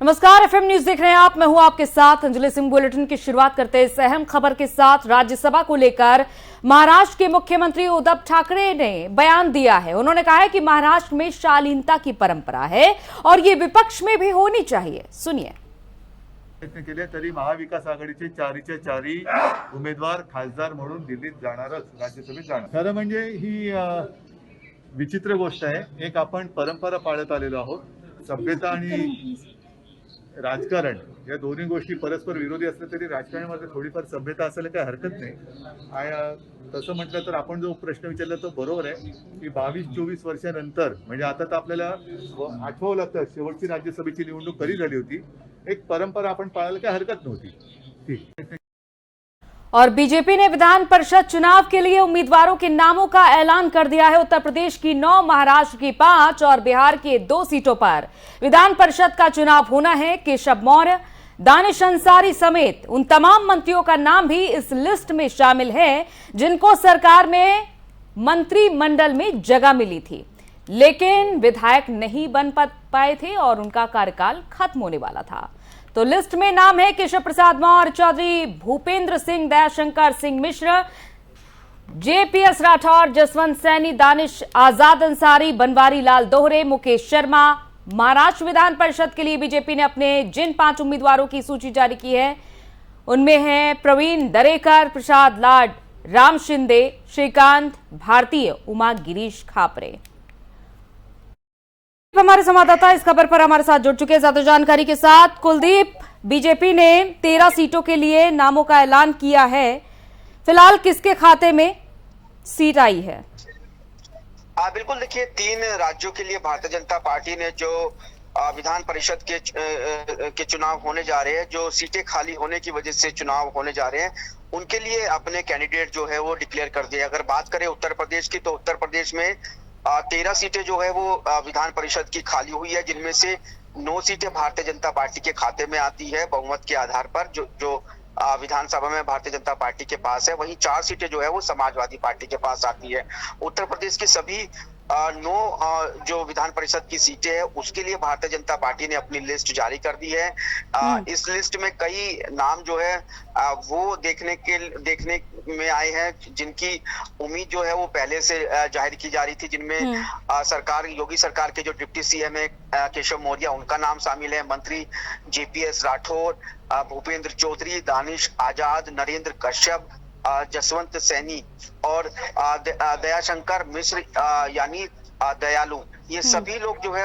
नमस्कार, FM news देख रहे हैं आप। मैं हूं आपके साथ अंजलि सिंह। बुलेटिन की शुरुआत करते हैं इस अहम खबर के साथ। राज्यसभा को लेकर महाराष्ट्र के मुख्यमंत्री उद्धव ठाकरे ने बयान दिया है। उन्होंने कहा है कि महाराष्ट्र में शालीनता की परंपरा है और ये विपक्ष में भी होनी चाहिए। सुनिए। प्रयत्न केले तरी महाविकास आघाडीचे चारीच्या चारी उमेदवार खासदार म्हणून दिल्लीत जाणारच, राज्यसभेत जाणार। खरं म्हणजे ही विचित्र गोष्ट आहे। एक आपण परंपरा पाळत आलेलो आहोत। सभ्यता आणि राजकारण या दोन्ही गोष्टी परस्पर विरोधी असल्या तरी राजकारणामध्ये थोडीफार सभ्यता असायला काही हरकत नाही। आणि तसं म्हटलं तर आपण जो प्रश्न विचारला तो बरोबर आहे की 22-24 वर्षानंतर म्हणजे आता तर आपल्याला आठवावं लागतं शेवटची राज्यसभेची निवडणूक कधी झाली होती। एक परंपरा आपण पाळायला काही हरकत नव्हती। ठीक। और बीजेपी ने विधान परिषद चुनाव के लिए उम्मीदवारों के नामों का ऐलान कर दिया है। उत्तर प्रदेश की 9, महाराष्ट्र की 5 और बिहार के 2 सीटों पर विधान परिषद का चुनाव होना है। केशव मौर्य, दानिश अंसारी समेत उन तमाम मंत्रियों का नाम भी इस लिस्ट में शामिल है जिनको सरकार में मंत्रिमंडल में जगह मिली थी, लेकिन विधायक नहीं बन पाए थे और उनका कार्यकाल खत्म होने वाला था। तो लिस्ट में नाम है केशव प्रसाद मौर्य, चौधरी भूपेंद्र सिंह, दयाशंकर सिंह मिश्र, जेपीएस राठौर, जसवंत सैनी, दानिश आजाद अंसारी, बनवारी लाल दोहरे, मुकेश शर्मा। महाराष्ट्र विधान परिषद के लिए बीजेपी ने अपने जिन 5 उम्मीदवारों की सूची जारी की है उनमें हैं प्रवीण दरेकर, प्रसाद लाड, राम शिंदे, श्रीकांत भारतीय, उमा गिरीश खापरे। हमारे संवाददाता इस खबर पर हमारे साथ जुड़ चुके हैं ज्यादा जानकारी के साथ। कुलदीप, बीजेपी ने 13 सीटों के लिए नामों का ऐलान किया है। फिलहाल किसके खाते में सीट आई है? बिल्कुल, देखिए 3 राज्यों के लिए भारतीय जनता पार्टी ने जो विधान परिषद के चुनाव होने जा रहे हैं, जो सीटें खाली होने की वजह से चुनाव होने जा रहे हैं, उनके लिए अपने कैंडिडेट जो है वो डिक्लेयर कर दिए। अगर बात करें उत्तर प्रदेश की, तो उत्तर प्रदेश में 13 सीटें जो है वो विधान परिषद की खाली हुई है, जिनमें से 9 सीटें भारतीय जनता पार्टी के खाते में आती है बहुमत के आधार पर, जो विधानसभा में भारतीय जनता पार्टी के पास है। वहीं 4 सीटें जो है वो समाजवादी पार्टी के पास आती है। उत्तर प्रदेश की सभी 9 जो विधान परिषद की सीटें हैं उसके लिए भारतीय जनता पार्टी ने अपनी लिस्ट जारी कर दी है। इस लिस्ट में कई नाम जो है वो देखने में आए हैं जिनकी उम्मीद जो है वो पहले से जाहिर की जा रही थी, जिनमें योगी सरकार के जो डिप्टी सीएम है केशव मौर्य, उनका नाम शामिल है। मंत्री जेपीएस राठौर, भूपेंद्र चौधरी, दानिश आजाद, नरेंद्र कश्यप, जसवंत सैनी और दयाशंकर मिश्र यानी दयालु, ये सभी लोग जो है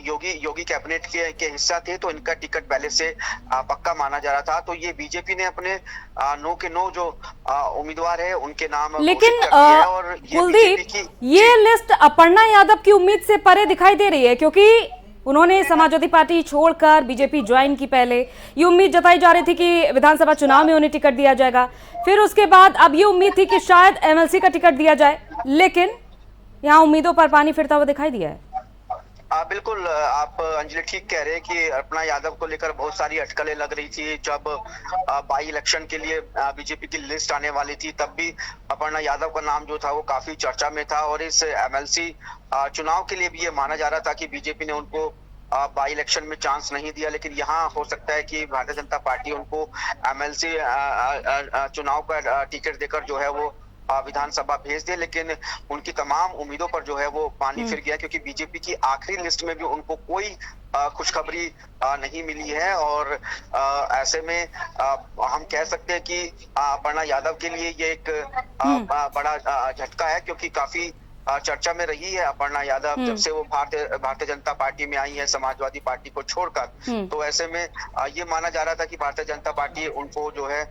योगी कैबिनेट के हिस्सा थे, तो इनका टिकट पहले से पक्का माना जा रहा था। तो ये बीजेपी ने अपने 9 के 9 जो उम्मीदवार है उनके नाम लेकिन और कुलदीप, ये लिस्ट अपर्णा यादव की उम्मीद से परे दिखाई दे रही है, क्योंकि उन्होंने समाजवादी पार्टी छोड़कर बीजेपी ज्वाइन की। पहले ये उम्मीद जताई जा रही थी कि विधानसभा चुनाव में उन्हें टिकट दिया जाएगा, फिर उसके बाद अब ये उम्मीद थी कि शायद एमएलसी का टिकट दिया जाए, लेकिन यहाँ उम्मीदों पर पानी फिरता हुआ दिखाई दिया है। बिल्कुल, आप अंजलि ठीक कह रहे हैं कि अपर्णा यादव को लेकर बहुत सारी अटकलें लग रही थी। जब बाई इलेक्शन के लिए बीजेपी की लिस्ट आने वाली थी, तब भी अपर्णा यादव का नाम जो था वो काफी चर्चा में था, और इस एमएलसी चुनाव के लिए भी ये माना जा रहा था कि बीजेपी ने उनको बाई इलेक्शन में चांस नहीं दिया। लेकिन यहाँ हो सकता है कि भारतीय जनता पार्टी उनको एमएलसी चुनाव का टिकट देकर जो है वो विधानसभा भेज दे, लेकिन उनकी तमाम उम्मीदों पर जो है वो पानी फिर गया, क्योंकि बीजेपी की आखिरी लिस्ट में भी उनको कोई खुशखबरी नहीं मिली है। और ऐसे में हम कह सकते हैं कि अपर्णा यादव के लिए ये एक बड़ा झटका है, क्योंकि काफी चर्चा में रही है अपर्णा यादव जब से वो भारतीय जनता पार्टी में आई है समाजवादी पार्टी को छोड़कर। तो ऐसे में ये माना जा रहा था कि भारतीय जनता पार्टी उनको जो है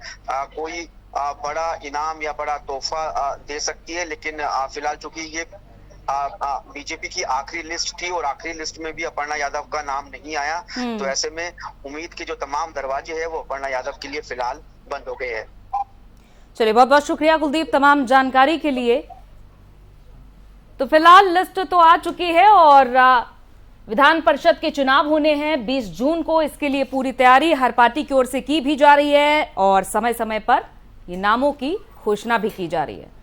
कोई बड़ा इनाम या बड़ा तोहफा दे सकती है, लेकिन फिलहाल चूंकि ये बीजेपी की आखिरी लिस्ट थी और आखिरी लिस्ट में भी अपर्णा यादव का नाम नहीं आया, तो ऐसे में उम्मीद के जो तमाम दरवाजे हैं वो अपर्णा यादव के लिए फिलहाल बंद हो गए हैं। चलिए, बहुत बहुत शुक्रिया कुलदीप तमाम जानकारी के लिए। तो फिलहाल लिस्ट तो आ चुकी है और विधान परिषद के चुनाव होने हैं 20 जून को। इसके लिए पूरी तैयारी हर पार्टी की ओर से की भी जा रही है और समय समय पर ये नामों की घोषणा भी की जा रही है।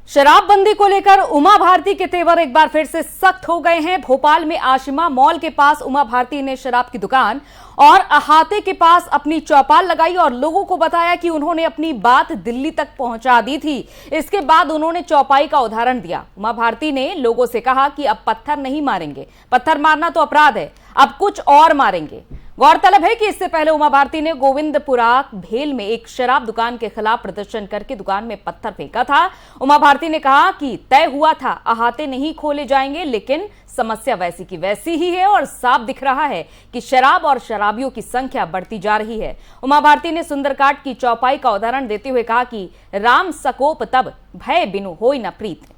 शराबबंदी को लेकर उमा भारती के तेवर एक बार फिर से सख्त हो गए हैं। भोपाल में आशिमा मॉल के पास उमा भारती ने शराब की दुकान और अहाते के पास अपनी चौपाल लगाई और लोगों को बताया कि उन्होंने अपनी बात दिल्ली तक पहुंचा दी थी। इसके बाद उन्होंने चौपाई का उदाहरण दिया। उमा भारती ने लोगों से कहा कि अब पत्थर नहीं मारेंगे, पत्थर मारना तो अपराध है, अब कुछ और मारेंगे। गौरतलब है कि इससे पहले उमा भारती ने गोविंदपुरा भेल में एक शराब दुकान के खिलाफ प्रदर्शन करके दुकान में पत्थर फेंका था। उमा भारती ने कहा कि तय हुआ था अहाते नहीं खोले जाएंगे, लेकिन समस्या वैसी की वैसी ही है और साफ दिख रहा है कि शराब और शराबियों की संख्या बढ़ती जा रही है। उमा भारती ने सुंदरकांड की चौपाई का उदाहरण देते हुए कहा कि राम सकोप तब भय बिनु होई न प्रीत।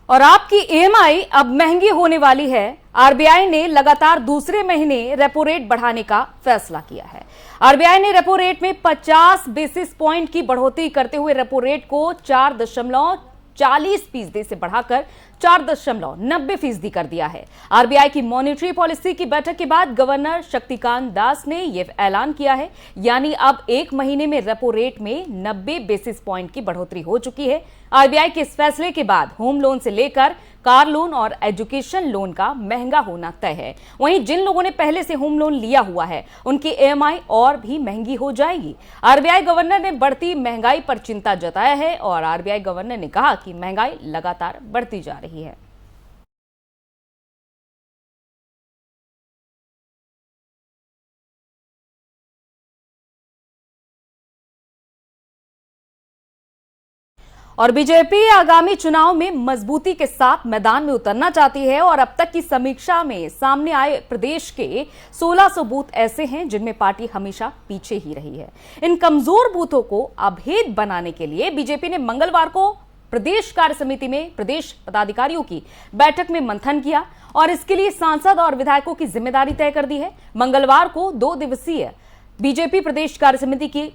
और आपकी ईएमआई अब महंगी होने वाली है। आरबीआई ने लगातार दूसरे महीने रेपो रेट बढ़ाने का फैसला किया है। आरबीआई ने रेपो रेट में 50 बेसिस पॉइंट की बढ़ोतरी करते हुए रेपो रेट को 4.40% से बढ़ाकर 4.90% कर दिया है। आरबीआई की मॉनेटरी पॉलिसी की बैठक के बाद गवर्नर शक्तिकांत दास ने यह ऐलान किया है, यानी अब एक महीने में रेपो रेट में 90 बेसिस पॉइंट की बढ़ोतरी हो चुकी है। आरबीआई के इस फैसले के बाद होम लोन से लेकर कार लोन और एजुकेशन लोन का महंगा होना तय है। वहीं जिन लोगों ने पहले से होम लोन लिया हुआ है उनकी ईएमआई और भी महंगी हो जाएगी। आरबीआई गवर्नर ने बढ़ती महंगाई पर चिंता जताया है और आरबीआई गवर्नर ने कहा कि महंगाई लगातार बढ़ती जा रही है। और बीजेपी आगामी चुनाव में मजबूती के साथ मैदान में उतरना चाहती है और अब तक की समीक्षा में सामने आए प्रदेश के 1600 बूथ ऐसे हैं जिनमें पार्टी हमेशा पीछे ही रही है। इन कमजोर बूथों को अभेद बनाने के लिए बीजेपी ने मंगलवार को प्रदेश कार्य समिति में प्रदेश पदाधिकारियों की बैठक में मंथन किया और इसके लिए सांसद और विधायकों की जिम्मेदारी तय कर दी है। मंगलवार को 2 दिवसीय बीजेपी प्रदेश कार्य समिति की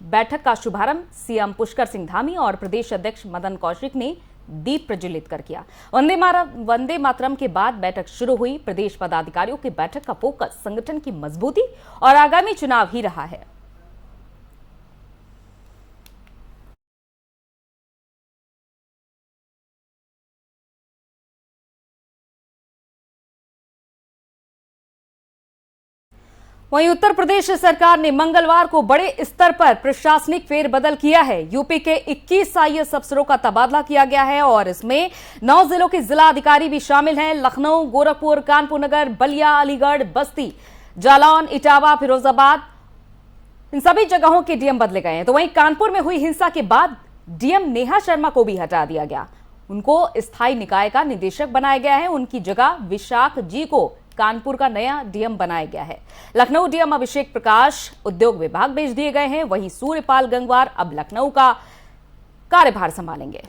बैठक का शुभारंभ सीएम पुष्कर सिंह धामी और प्रदेश अध्यक्ष मदन कौशिक ने दीप प्रज्वलित कर किया। वंदे मातरम के बाद बैठक शुरू हुई। प्रदेश पदाधिकारियों की बैठक का फोकस संगठन की मजबूती और आगामी चुनाव ही रहा है। वहीं उत्तर प्रदेश सरकार ने मंगलवार को बड़े स्तर पर प्रशासनिक फेरबदल किया है। यूपी के 21 आईएएस अफसरों का तबादला किया गया है और इसमें 9 जिलों के जिला अधिकारी भी शामिल हैं। लखनऊ, गोरखपुर, कानपुर नगर, बलिया, अलीगढ़, बस्ती, जालौन, इटावा, फिरोजाबाद, इन सभी जगहों के डीएम बदले गए हैं। तो वहीं कानपुर में हुई हिंसा के बाद डीएम नेहा शर्मा को भी हटा दिया गया। उनको स्थायी निकाय का निदेशक बनाया गया है। उनकी जगह विशाख जी को कानपुर का नया डीएम बनाया गया है। लखनऊ डीएम अभिषेक प्रकाश उद्योग विभाग भेज दिए गए हैं। वहीं सूर्यपाल गंगवार अब लखनऊ का कार्यभार संभालेंगे।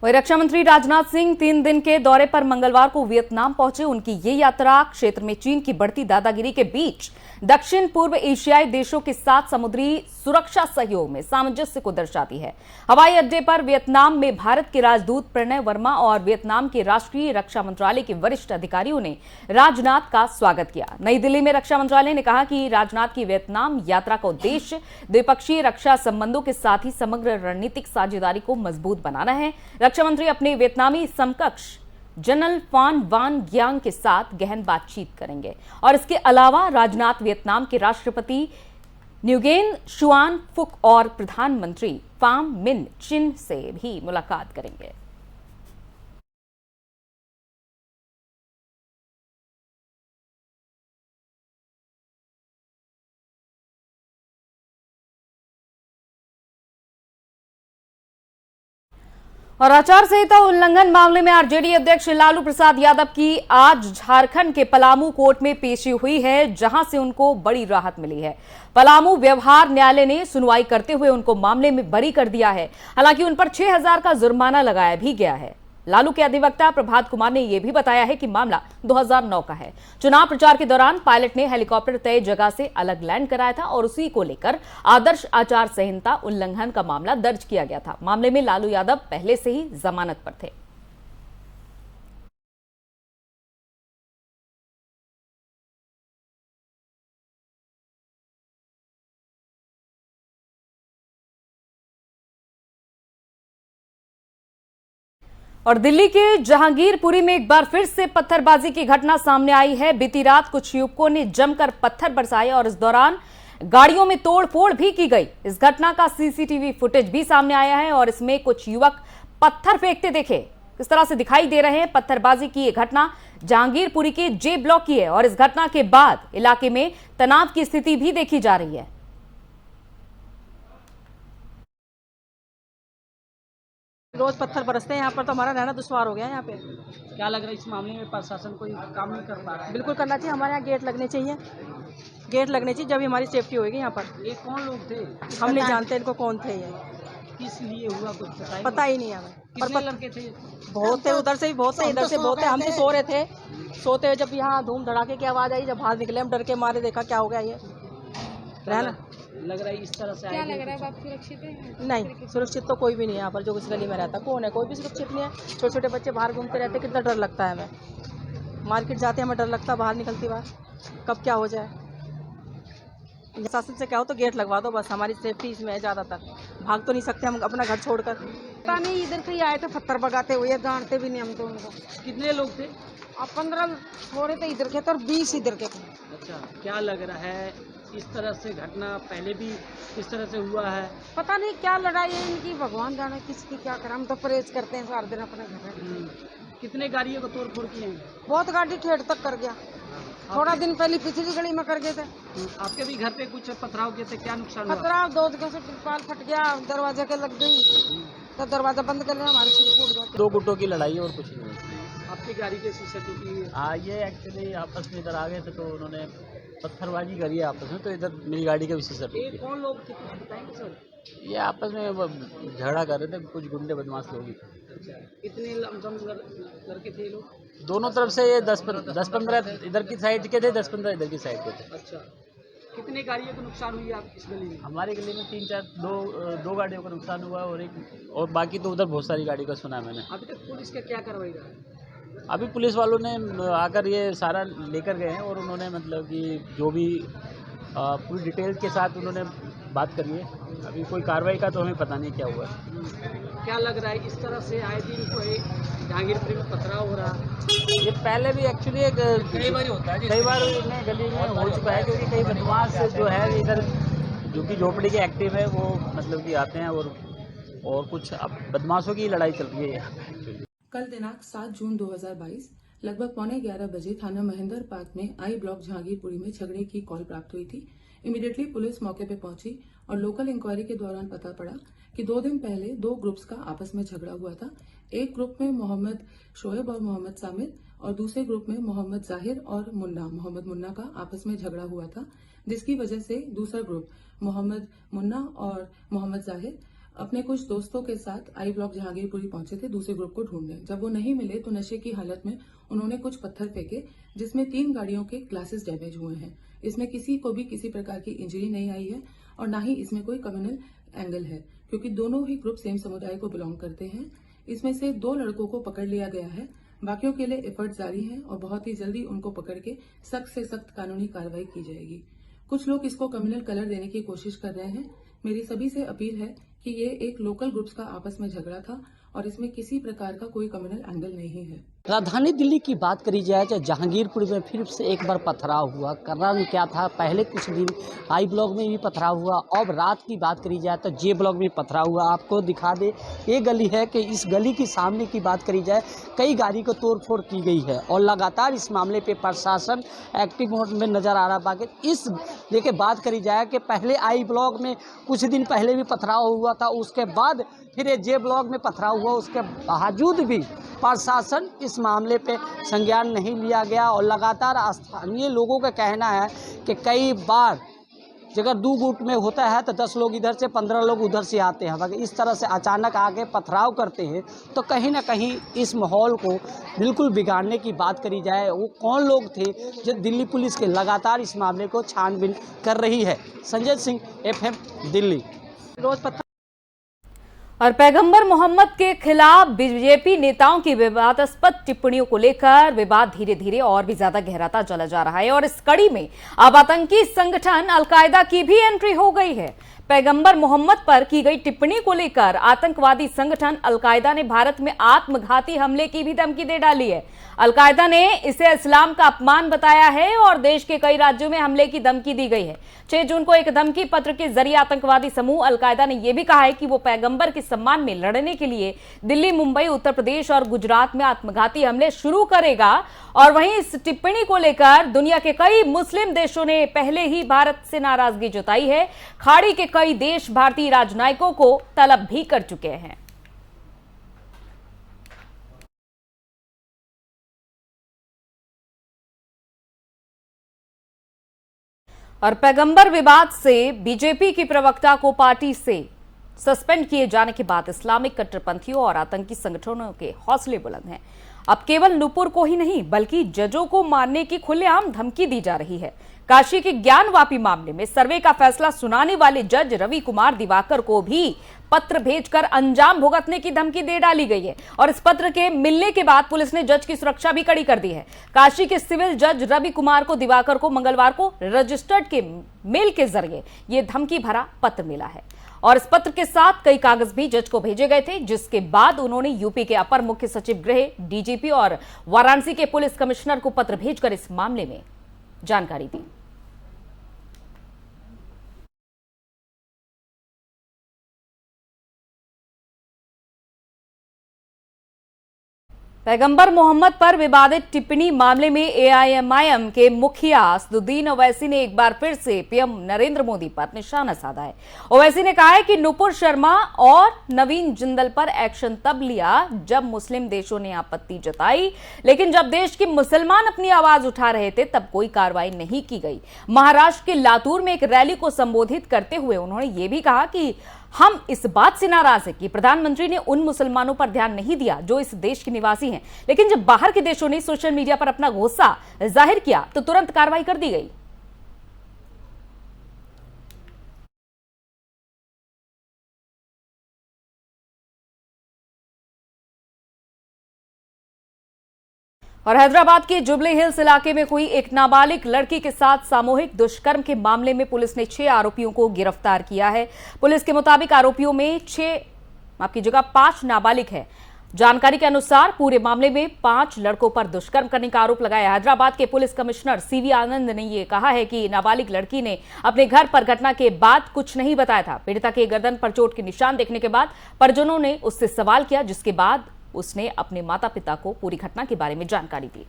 वहीं रक्षा मंत्री राजनाथ सिंह 3 दिन के दौरे पर मंगलवार को वियतनाम पहुंचे। उनकी ये यात्रा क्षेत्र में चीन की बढ़ती दादागिरी के बीच दक्षिण पूर्व एशियाई देशों के साथ समुद्री सुरक्षा सहयोग में सामंजस्य को दर्शाती है। हवाई अड्डे पर वियतनाम में भारत के राजदूत प्रणय वर्मा और वियतनाम के राष्ट्रीय रक्षा मंत्रालय के वरिष्ठ अधिकारियों ने राजनाथ का स्वागत किया। नई दिल्ली में रक्षा मंत्रालय ने कहा कि राजनाथ की वियतनाम यात्रा का उद्देश्य द्विपक्षीय रक्षा संबंधों के साथ ही समग्र रणनीतिक साझेदारी को मजबूत बनाना है। रक्षा मंत्री अपने वियतनामी समकक्ष जनरल फान वान ग्यांग के साथ गहन बातचीत करेंगे और इसके अलावा राजनाथ वियतनाम के राष्ट्रपति न्यूगेन शुआन फुक और प्रधानमंत्री फाम मिन चिन से भी मुलाकात करेंगे। और आचार संहिता उल्लंघन मामले में आरजेडी अध्यक्ष लालू प्रसाद यादव की आज झारखंड के पलामू कोर्ट में पेशी हुई है, जहां से उनको बड़ी राहत मिली है। पलामू व्यवहार न्यायालय ने सुनवाई करते हुए उनको मामले में बरी कर दिया है। हालांकि उन पर 6,000 का जुर्माना लगाया भी गया है। लालू के अधिवक्ता प्रभात कुमार ने यह भी बताया है कि मामला 2009 का है। चुनाव प्रचार के दौरान पायलट ने हेलीकॉप्टर तय जगह से अलग लैंड कराया था और उसी को लेकर आदर्श आचार संहिता उल्लंघन का मामला दर्ज किया गया था। मामले में लालू यादव पहले से ही जमानत पर थे। और दिल्ली के जहांगीरपुरी में एक बार फिर से पत्थरबाजी की घटना सामने आई है। बीती रात कुछ युवकों ने जमकर पत्थर बरसाए और इस दौरान गाड़ियों में तोड़फोड़ भी की गई। इस घटना का सीसीटीवी फुटेज भी सामने आया है और इसमें कुछ युवक पत्थर फेंकते देखे किस तरह से दिखाई दे रहे हैं। पत्थरबाजी की यह घटना जहांगीरपुरी के जे ब्लॉक की है और इस घटना के बाद इलाके में तनाव की स्थिति भी देखी जा रही है। रोज पत्थर बरसते हैं यहाँ पर, तो हमारा रहना दुश्वार हो गया है यहाँ पे। क्या लग रहा है इस मामले में प्रशासन कोई काम नहीं कर पा रहा है? बिल्कुल करना चाहिए, हमारे यहाँ गेट लगने चाहिए, गेट लगने चाहिए, जब हमारी सेफ्टी होगी यहाँ पर। ये कौन लोग थे? हम नहीं जानते इनको कौन थे ये, किस लिए हुआ कुछ पता ही नहीं हमें। कितने लड़के थे? बहुत थे, उधर से भी बहुत थे, इधर से बहुत थे। हम तो सो रहे थे, सोते हुए जब यहाँ धूम धड़ाके की आवाज़ आई, जब बाहर निकले हम डर के मारे, देखा क्या हो गया ये रहना। लग रहा है इस तरह से क्या लग रहा है? आप सुरक्षित है? नहीं, सुरक्षित तो कोई भी नहीं है यहाँ पर। जो इस गली में रहता कौन है, कोई भी सुरक्षित नहीं है। छोटे छोटे बच्चे बाहर घूमते रहते, कितना डर लगता है हमें। मार्केट जाते हैं हमें डर लगता है, बाहर निकलती बार कब क्या हो जाए। प्रशासन से क्या हो तो गेट लगवा दो बस, हमारी सेफ्टी इसमें है। ज़्यादातर भाग तो नहीं सकते हम अपना घर छोड़कर। पता नहीं, इधर से ही आए थे पत्थर भगाते हुए, जानते भी नहीं हम तो उनको। कितने लोग थे? अब 15 थोड़े तो इधर के थे और 20 इधर के थे। अच्छा, क्या लग रहा है इस तरह से घटना पहले भी इस तरह से हुआ है? पता नहीं क्या लड़ाई है इनकी, भगवान जाने किसकी क्या करें। हम तो परहेज करते हैं सारा दिन अपने घर। कितने गाड़ियों को तोड़ फोड़ किए हैं? बहुत गाड़ी ठेठ तक कर गया। थोड़ा दिन पहले पिछली गली में कर गए थे। आपके भी घर पे कुछ पथराव किए थे, क्या नुकसान हुआ? पथराव 2 जगह से तिरपाल फट गया, दरवाजे के लग गई तो दरवाजा बंद कर लिया, हमारे सिर फूट गया। 2 गुटों की लड़ाई और कुछ नहीं। आपकी गाड़ी के सीसीटीवी? हाँ, ये एक्चुअली आपस में इधर आ गए थे तो उन्होंने पत्थरबाजी करी है आपस में, तो इधर मेरी गाड़ी का भी सीसीटीवी। कौन लोग थे, कुछ बताएंगे सर? ये आपस में झगड़ा कर रहे थे, कुछ गुंडे बदमाश लोग ही थे। कितने लमसम लड़के थे लोग? दोनों तरफ से ये 10-15 इधर की साइड के थे, 10-15 इधर की साइड के थे। अच्छा, कितने गाड़ियों को नुकसान हुई आप इस गली में? हमारी गली में 2 गाड़ियों का नुकसान हुआ और बाकी तो उधर बहुत सारी गाड़ी का सुना है मैंने। अभी तक पुलिस का क्या कार्रवाई रहा है? अभी पुलिस वालों ने आकर ये सारा लेकर गए हैं और उन्होंने मतलब कि जो भी पूरी डिटेल के साथ उन्होंने बात करी है। अभी कोई कार्रवाई का तो हमें पता नहीं क्या हुआ है। क्या लग रहा है इस तरह से आए दिन कोई जहांगीरपुरी में पथराव हो रहा है? ये पहले भी एक्चुअली कई बार होता है, कई बार में गली में हो चुका है, क्योंकि कई बदमाश जो है इधर जो कि झोपड़ी के एक्टिव है वो मतलब कि आते हैं और कुछ अब बदमाशों की लड़ाई चल रही है यहाँ पे। कल दिनांक 7 जून 2022 लगभग 11:15 बजे थाना महेंद्र पार्क में आई ब्लॉक जहांगीरपुरी में झगड़े की कॉल प्राप्त हुई थी। इमीडिएटली पुलिस मौके पर पहुंची और लोकल इंक्वायरी के दौरान पता पड़ा कि 2 दिन पहले 2 ग्रुप्स का आपस में झगड़ा हुआ था। एक ग्रुप में मोहम्मद शोएब और मोहम्मद सामिर और दूसरे ग्रुप में मोहम्मद जाहिर और मोहम्मद मुन्ना का आपस में झगड़ा हुआ था, जिसकी वजह से दूसरा ग्रुप मोहम्मद मुन्ना और मोहम्मद जाहिर अपने कुछ दोस्तों के साथ आई ब्लॉक जहांगीरपुरी पहुंचे थे दूसरे ग्रुप को ढूंढने। जब वो नहीं मिले तो नशे की हालत में उन्होंने कुछ पत्थर फेंके, जिसमें 3 गाड़ियों के ग्लासेस डैमेज हुए हैं। इसमें किसी को भी किसी प्रकार की इंजरी नहीं आई है और न ही इसमें कोई कम्युनल एंगल है, क्योंकि दोनों ही ग्रुप सेम समुदाय को बिलोंग करते हैं। इसमें से 2 लड़कों को पकड़ लिया गया है। बाकियों के लिए एफर्ट जारी है और बहुत ही जल्दी उनको पकड़ के सख्त से सख्त कानूनी कार्रवाई की जाएगी। कुछ लोग इसको कम्युनल कलर देने की कोशिश कर रहे हैं। मेरी सभी से अपील है कि ये एक लोकल ग्रुप्स का आपस में झगड़ा था और इसमें किसी प्रकार का कोई कम्युनल एंगल नहीं है। राजधानी दिल्ली की बात करी जाए तो जहांगीरपुर में फिर से एक बार पथराव हुआ। कारण क्या था? पहले कुछ दिन आई ब्लॉक में भी पथराव हुआ। अब रात की बात करी जाए तो जे ब्लॉक में पथराव हुआ। आपको दिखा दे, ये गली है कि इस गली के सामने की बात करी जाए कई गाड़ी को तोड़फोड़ की गई है और लगातार इस मामले पे प्रशासन एक्टिव मोड में नज़र आ रहा। बाकी इस लेके बात करी जाए कि पहले आई ब्लॉक में कुछ दिन पहले भी पथराव हुआ था, उसके बाद फिर ये जे ब्लॉक में पथराव हुआ। उसके बावजूद भी प्रशासन इस मामले पे संज्ञान नहीं लिया गया और लगातार स्थानीय लोगों का कहना है कि कई बार अगर 2 गुट में होता है तो 10 लोग इधर से 15 लोग उधर से आते हैं। अगर इस तरह से अचानक आके पथराव करते हैं तो कहीं ना कहीं इस माहौल को बिल्कुल बिगाड़ने की बात करी जाए। वो कौन लोग थे जो दिल्ली पुलिस के लगातार इस मामले को छानबीन कर रही है। संजय सिंह, FM, दिल्ली। रोज पत्थर और पैगंबर मोहम्मद के खिलाफ बीजेपी नेताओं की विवादास्पद टिप्पणियों को लेकर विवाद धीरे धीरे और भी ज्यादा गहराता चला जा रहा है और इस कड़ी में अब आतंकी संगठन अलकायदा की भी एंट्री हो गई है। पैगंबर मोहम्मद पर की गई टिप्पणी को लेकर आतंकवादी संगठन अलकायदा ने भारत में आत्मघाती हमले की भी धमकी दे डाली है। अलकायदा ने इसे इस्लाम का अपमान बताया है और देश के कई राज्यों में हमले की धमकी दी गई है। 6 जून को एक धमकी पत्र के जरिए आतंकवादी समूह अलकायदा ने यह भी कहा है कि वो पैगंबर के सम्मान में लड़ने के लिए दिल्ली, मुंबई, उत्तर प्रदेश और गुजरात में आत्मघाती हमले शुरू करेगा। और वहीं इस टिप्पणी को लेकर दुनिया के कई मुस्लिम देशों ने पहले ही भारत से नाराजगी जताई है। खाड़ी के कई देश भारतीय राजनयिकों को तलब भी कर चुके हैं। और पैगंबर विवाद से बीजेपी की प्रवक्ता को पार्टी से सस्पेंड किए जाने के बाद इस्लामिक कट्टरपंथियों और आतंकी संगठनों के हौसले बुलंद हैं। अब केवल नूपुर को ही नहीं बल्कि जजों को मारने की खुलेआम धमकी दी जा रही है। काशी के ज्ञानवापी मामले में सर्वे का फैसला सुनाने वाले जज रवि कुमार दिवाकर को भी पत्र भेजकर अंजाम भुगतने की धमकी दे डाली गई है और इस पत्र के मिलने के बाद पुलिस ने जज की सुरक्षा भी कड़ी कर दी है। काशी के सिविल जज रवि कुमार को दिवाकर को मंगलवार को रजिस्टर्ड के मेल के जरिए यह धमकी भरा पत्र मिला है और इस पत्र के साथ कई कागज भी जज को भेजे गए थे, जिसके बाद उन्होंने यूपी के अपर मुख्य सचिव गृह, डीजीपी और वाराणसी के पुलिस कमिश्नर को पत्र भेजकर इस मामले में जानकारी दी। पैगंबर मोहम्मद पर विवादित टिप्पणी मामले में एआईएमआईएम के मुखिया असदुद्दीन ओवैसी ने एक बार फिर से पीएम नरेंद्र मोदी पर निशाना साधा है। ओवैसी ने कहा है कि नुपुर शर्मा और नवीन जिंदल पर एक्शन तब लिया जब मुस्लिम देशों ने आपत्ति जताई, लेकिन जब देश के मुसलमान अपनी आवाज उठा रहे थे तब कोई कार्रवाई नहीं की गई। महाराष्ट्र के लातूर में एक रैली को संबोधित करते हुए उन्होंने ये भी कहा कि हम इस बात से नाराज हैं कि प्रधानमंत्री ने उन मुसलमानों पर ध्यान नहीं दिया जो इस देश के निवासी हैं, लेकिन जब बाहर के देशों ने सोशल मीडिया पर अपना गुस्सा जाहिर किया तो तुरंत कार्रवाई कर दी गई। और हैदराबाद के जुबली हिल्स इलाके में हुई एक नाबालिग लड़की के साथ सामूहिक दुष्कर्म के मामले में पुलिस ने 6 आरोपियों को गिरफ्तार किया है। पुलिस के मुताबिक आरोपियों में 5 नाबालिग हैं। जानकारी के अनुसार पूरे मामले में 5 लड़कों पर दुष्कर्म करने का आरोप लगाया। हैदराबाद के पुलिस कमिश्नर सीवी आनंद ने यह कहा है कि नाबालिग लड़की ने अपने घर पर घटना के बाद कुछ नहीं बताया था। पीड़िता के गर्दन पर चोट के निशान देखने के बाद परिजनों ने उससे सवाल किया, जिसके बाद उसने अपने माता पिता को पूरी घटना के बारे में जानकारी दी।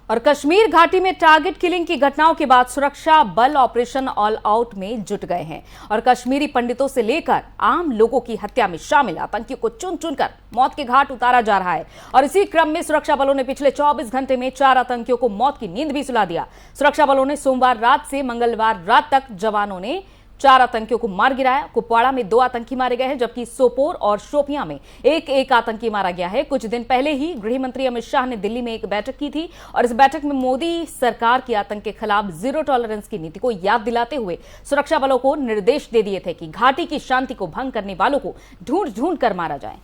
और कश्मीर घाटी में टारगेट किलिंग की घटनाओं के बाद सुरक्षा बल ऑपरेशन ऑल आउट में जुट गए हैं और कश्मीरी पंडितों से लेकर आम लोगों की हत्या में शामिल आतंकियों को चुन चुनकर मौत के घाट उतारा जा रहा है। और इसी क्रम में सुरक्षा बलों ने पिछले 24 घंटे में 4 आतंकियों को मौत की नींद भी सुला दिया। सुरक्षा बलों ने सोमवार रात से मंगलवार रात तक जवानों ने 4 आतंकियों को मार गिराया। कुपवाड़ा में 2 आतंकी मारे गए हैं, जबकि सोपोर और शोपियां में एक आतंकी मारा गया है। कुछ दिन पहले ही गृह मंत्री अमित शाह ने दिल्ली में एक बैठक की थी और इस बैठक में मोदी सरकार की आतंक के खिलाफ जीरो टॉलरेंस की नीति को याद दिलाते हुए सुरक्षा बलों को निर्देश दे दिए थे कि घाटी की शांति को भंग करने वालों को ढूंढ ढूंढ कर मारा जाए।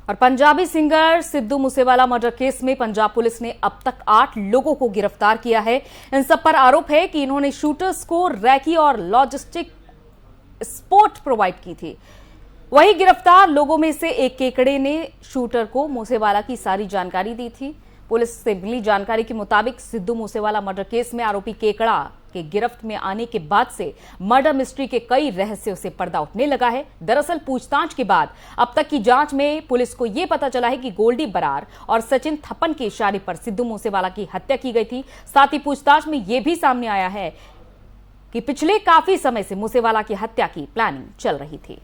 और Punjabi singer Sidhu Moosewala murder case में पंजाब पुलिस ने अब तक 8 लोगों को गिरफ्तार किया है। इन सब पर आरोप है कि इन्होंने शूटर्स को रैकी और लॉजिस्टिक सपोर्ट प्रोवाइड की थी। वहीं गिरफ्तार लोगों में से एक केकड़े ने शूटर को मूसेवाला की सारी जानकारी दी थी। पुलिस से मिली जानकारी के मुताबिक सिद्धू मूसेवाला मर्डर केस में आरोपी केकड़ा के गिरफ्त में आने के बाद से मर्डर मिस्ट्री के कई रहस्यों से पर्दा उठने लगा है। दरअसल पूछताछ के बाद अब तक की जांच में पुलिस को यह पता चला है कि गोल्डी बरार और सचिन थप्पन के इशारे पर सिद्धू मूसेवाला की हत्या की गई थी। साथ ही पूछताछ में यह भी सामने आया है कि पिछले काफी समय से मूसेवाला की हत्या की प्लानिंग चल रही थी।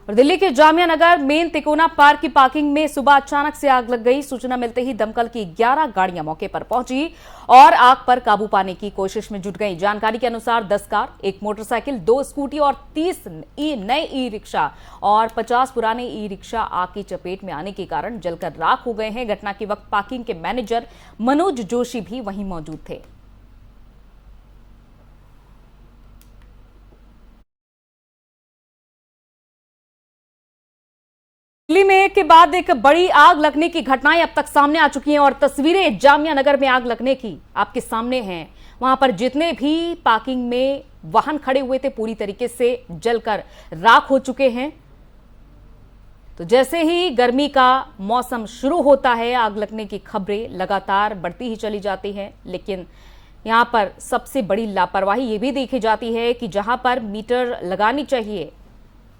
और दिल्ली के जामिया नगर मेन तिकोना पार्क की पार्किंग में सुबह अचानक से आग लग गई। सूचना मिलते ही दमकल की 11 गाड़ियां मौके पर पहुंची और आग पर काबू पाने की कोशिश में जुट गई। जानकारी के अनुसार 10 कार, 1 मोटरसाइकिल, 2 स्कूटी और 30 नए ई रिक्शा और 50 पुराने ई रिक्शा आग की चपेट में आने के कारण जलकर राख हो गए हैं। घटना के वक्त पार्किंग के मैनेजर मनोज जोशी भी वहीं मौजूद थे। दिल्ली में एक के बाद एक बड़ी आग लगने की घटनाएं अब तक सामने आ चुकी हैं और तस्वीरें जामिया नगर में आग लगने की आपके सामने हैं। वहां पर जितने भी पार्किंग में वाहन खड़े हुए थे पूरी तरीके से जलकर राख हो चुके हैं। तो जैसे ही गर्मी का मौसम शुरू होता है आग लगने की खबरें लगातार बढ़ती ही चली जाती हैं। लेकिन यहां पर सबसे बड़ी लापरवाही ये भी देखी जाती है कि जहां पर मीटर लगानी चाहिए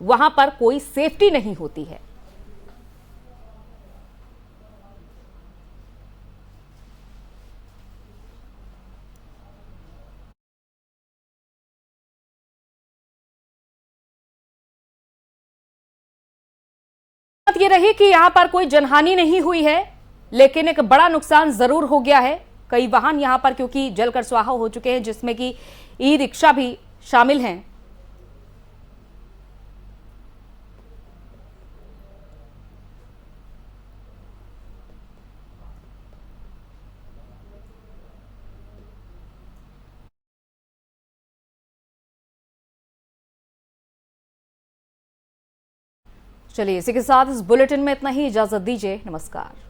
वहां पर कोई सेफ्टी नहीं होती है। ये रही कि यहां पर कोई जनहानि नहीं हुई है, लेकिन एक बड़ा नुकसान जरूर हो गया है। कई वाहन यहां पर क्योंकि जलकर स्वाहा हो चुके हैं, जिसमें कि ई रिक्शा भी शामिल हैं। चलिए इसी के साथ इस बुलेटिन में इतना ही। इजाजत दीजिए। नमस्कार।